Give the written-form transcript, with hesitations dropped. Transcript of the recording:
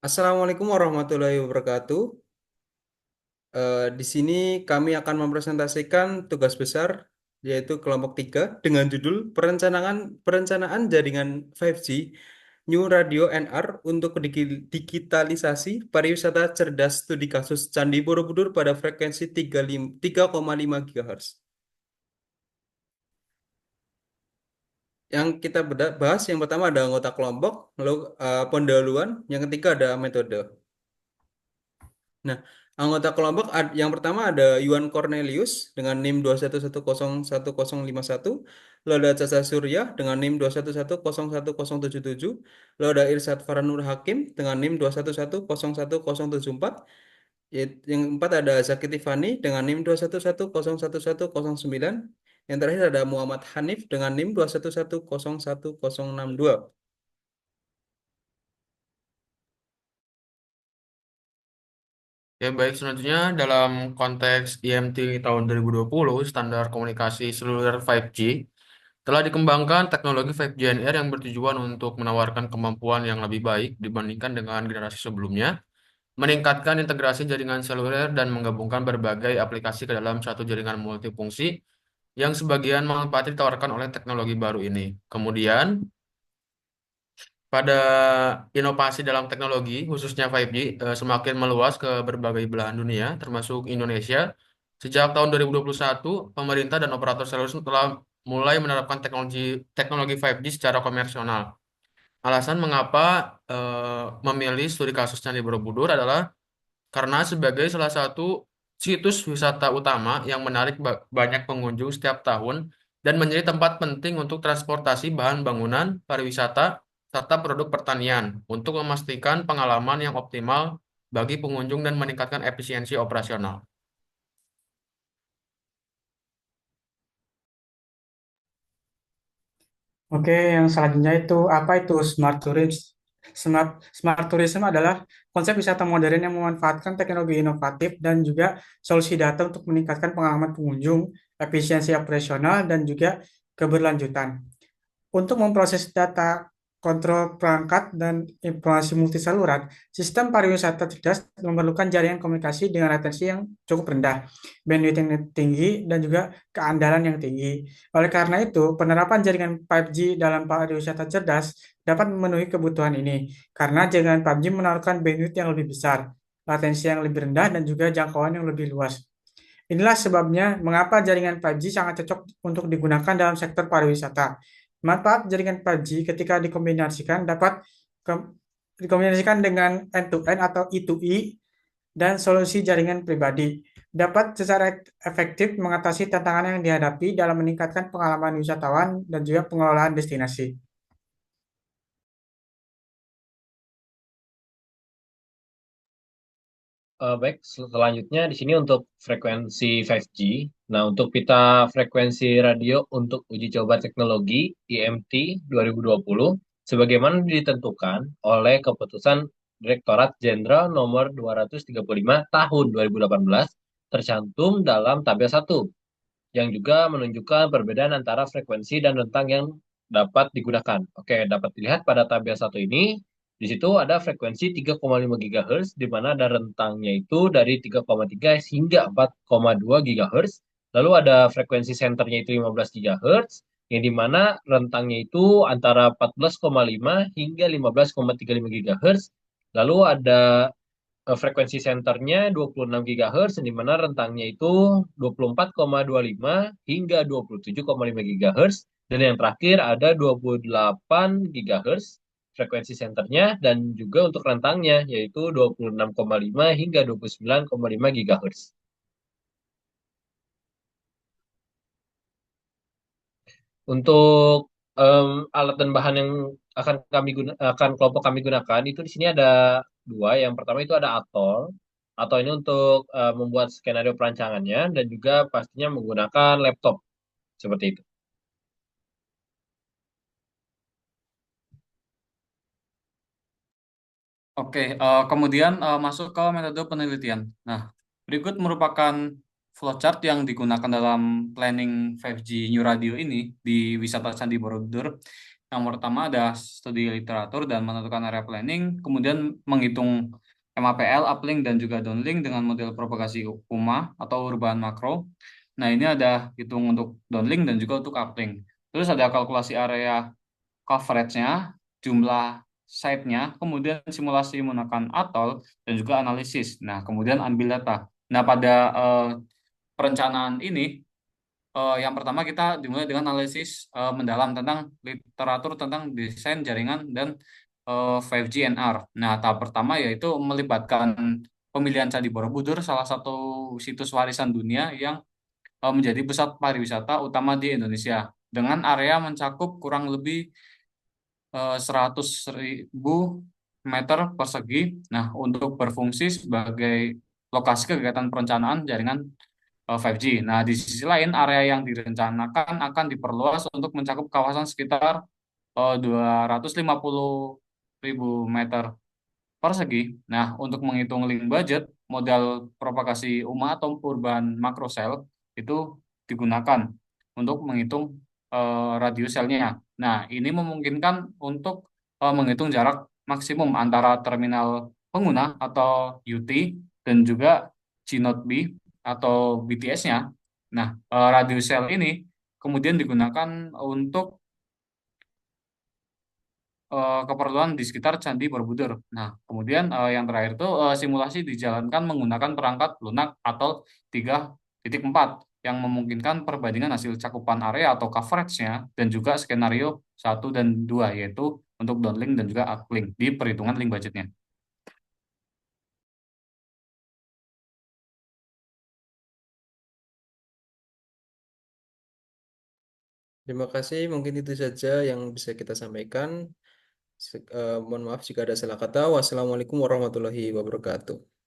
Assalamualaikum warahmatullahi wabarakatuh. Di sini kami akan mempresentasikan tugas besar yaitu kelompok 3 dengan judul Perencanaan Jaringan 5G New Radio NR untuk digitalisasi pariwisata cerdas studi kasus Candi Borobudur pada frekuensi 3,5 GHz. Yang kita bahas yang pertama ada anggota kelompok, lalu pendahuluan, yang ketiga ada metode. Nah, anggota kelompok yang pertama ada Yuan Cornelius dengan NIM 211011051, lalu ada Caca Surya dengan NIM 211011077, lalu ada Irsyad Faranur Hakim dengan NIM 211011074, yang keempat ada Zaki Tifani dengan NIM 211101109, yang terakhir ada Muhammad Hanif dengan NIM 211011062. Ya, baik. Selanjutnya, dalam konteks IMT tahun 2020, standar komunikasi seluler 5G telah dikembangkan teknologi 5G NR yang bertujuan untuk menawarkan kemampuan yang lebih baik dibandingkan dengan generasi sebelumnya, meningkatkan integrasi jaringan seluler dan menggabungkan berbagai aplikasi ke dalam satu jaringan multifungsi yang sebagian manfaat ditawarkan oleh teknologi baru ini. Kemudian, pada inovasi dalam teknologi, khususnya 5G, semakin meluas ke berbagai belahan dunia, termasuk Indonesia. Sejak tahun 2021, pemerintah dan operator seluler telah mulai menerapkan teknologi teknologi 5G secara komersional. Alasan mengapa memilih studi kasus Candi Borobudur adalah karena sebagai salah satu situs wisata utama yang menarik banyak pengunjung setiap tahun dan menjadi tempat penting untuk transportasi bahan bangunan, pariwisata, serta produk pertanian untuk memastikan pengalaman yang optimal bagi pengunjung dan meningkatkan efisiensi operasional. Oke, yang selanjutnya itu apa itu smart tourism? Smart tourism adalah konsep wisata modern yang memanfaatkan teknologi inovatif dan juga solusi data untuk meningkatkan pengalaman pengunjung, efisiensi operasional, dan juga keberlanjutan. Untuk memproses data, kontrol perangkat, dan informasi multisaluran, sistem pariwisata cerdas memerlukan jaringan komunikasi dengan latensi yang cukup rendah, bandwidth yang tinggi, dan juga keandalan yang tinggi. Oleh karena itu, penerapan jaringan 5G dalam pariwisata cerdas dapat memenuhi kebutuhan ini, karena jaringan 5G menawarkan bandwidth yang lebih besar, latensi yang lebih rendah, dan juga jangkauan yang lebih luas. Inilah sebabnya mengapa jaringan 5G sangat cocok untuk digunakan dalam sektor pariwisata. Manfaat jaringan 5G ketika dapat dikombinasikan dengan end-to-end atau E2E dan solusi jaringan pribadi. Dapat secara efektif mengatasi tantangan yang dihadapi dalam meningkatkan pengalaman wisatawan dan juga pengelolaan destinasi. Baik, selanjutnya di sini untuk frekuensi 5G. Nah, untuk pita frekuensi radio untuk uji coba teknologi IMT 2020, sebagaimana ditentukan oleh keputusan Direktorat Jenderal Nomor 235 Tahun 2018, tercantum dalam tabel 1, yang juga menunjukkan perbedaan antara frekuensi dan rentang yang dapat digunakan. Oke, dapat dilihat pada tabel 1 ini, di situ ada frekuensi 3,5 GHz, di mana ada rentangnya itu dari 3,3 hingga 4,2 GHz. Lalu ada frekuensi senternya itu 15 GHz, yang di mana rentangnya itu antara 14,5 hingga 15,35 GHz. Lalu ada frekuensi senternya 26 GHz, di mana rentangnya itu 24,25 hingga 27,5 GHz. Dan yang terakhir ada 28 GHz frekuensi senternya dan juga untuk rentangnya yaitu 26,5 hingga 29,5 GHz. Untuk alat dan bahan yang akan kelompok kami gunakan itu di sini ada dua. Yang pertama itu ada Atol. Atol ini untuk membuat skenario perancangannya dan juga pastinya menggunakan laptop seperti itu. Oke, kemudian masuk ke metode penelitian. Nah, berikut merupakan flowchart yang digunakan dalam planning 5G New Radio ini di wisata Candi Borobudur. Yang pertama ada studi literatur dan menentukan area planning, kemudian menghitung MAPL, uplink, dan juga downlink dengan model propagasi UMA atau urban makro. Nah, ini ada hitung untuk downlink dan juga untuk uplink. Terus ada kalkulasi area coverage-nya, jumlah site-nya, kemudian simulasi menggunakan atol, dan juga analisis. Nah, kemudian ambil data. Nah, pada perencanaan ini, yang pertama kita dimulai dengan analisis mendalam tentang literatur tentang desain jaringan dan 5G NR. Nah, tahap pertama yaitu melibatkan pemilihan Candi Borobudur, salah satu situs warisan dunia yang menjadi pusat pariwisata utama di Indonesia, dengan area mencakup kurang lebih 100.000 meter persegi. Nah, untuk berfungsi sebagai lokasi kegiatan perencanaan jaringan 5G. Nah, di sisi lain, area yang direncanakan akan diperluas untuk mencakup kawasan sekitar 250.000 meter persegi. Nah, untuk menghitung link budget, model propagasi UMA atau urban macro cell itu digunakan untuk menghitung radius selnya. Nah, ini memungkinkan untuk menghitung jarak maksimum antara terminal pengguna atau UT dan juga G Node B atau BTS-nya. Nah, radius sel ini kemudian digunakan untuk keperluan di sekitar Candi Borobudur. Nah, kemudian yang terakhir itu simulasi dijalankan menggunakan perangkat lunak atau 3.4 yang memungkinkan perbandingan hasil cakupan area atau coverage-nya dan juga skenario 1 dan 2 yaitu untuk downlink dan juga uplink di perhitungan link budgetnya. Terima kasih, mungkin itu saja yang bisa kita sampaikan. Mohon maaf jika ada salah kata. Wassalamualaikum warahmatullahi wabarakatuh.